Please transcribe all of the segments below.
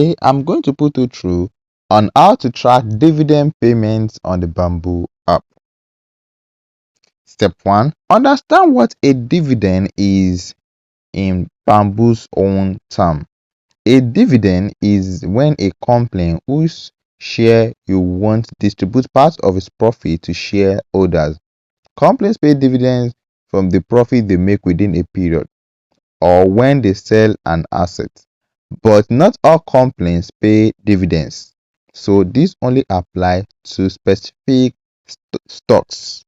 Today, I'm going to put you through on how to track dividend payments on the Bamboo app. Step 1. Understand what a dividend is in Bamboo's own term. A dividend is when a company whose share you want distributes part of its profit to shareholders. Companies pay dividends from the profit they make within a period or when they sell an asset. But not all companies pay dividends, so this only applies to specific stocks.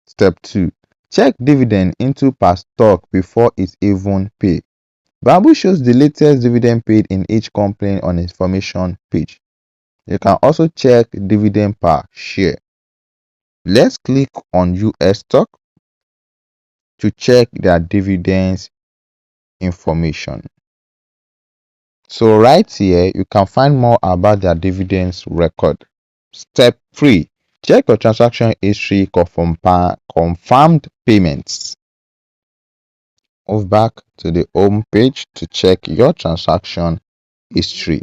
Step 2. Check dividend into per stock before it's even paid. Bamboo shows the latest dividend paid in each company on its information page. You can also check dividend per share. Let's click on US stock to check their dividends information. So right here, you can find more about their dividends record. Step 3. Check your transaction history for confirmed payments. Move back to the home page to check your transaction history.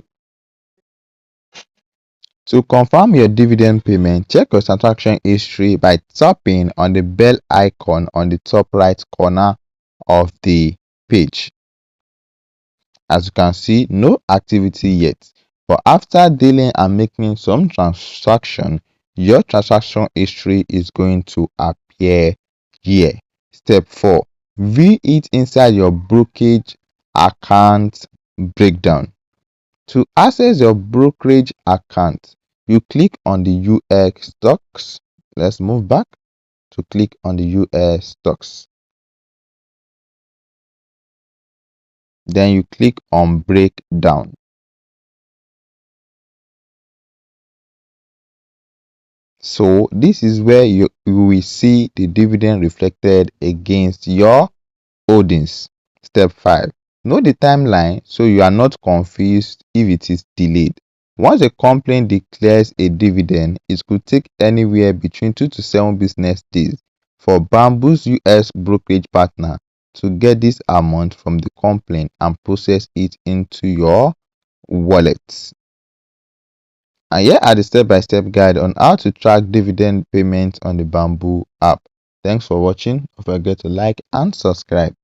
To confirm your dividend payment, check your transaction history by tapping on the bell icon on the top right corner of the page. As you can see, no activity yet, but after dealing and making some transaction, your transaction history is going to appear here. Step 4. View it inside your brokerage account breakdown. To access your brokerage account, you click on the US stocks. Let's move back to click on the US stocks. Then you click on breakdown. So this is where you will see the dividend reflected against your holdings. Step 5. Know the timeline so you are not confused if it is delayed. Once a company declares a dividend, it could take anywhere between 2 to 7 business days for Bamboo's US brokerage partner to get this amount from the company and process it into your wallet. And here are the step-by-step guide on how to track dividend payments on the Bamboo app. Thanks for watching. Don't forget to like and subscribe.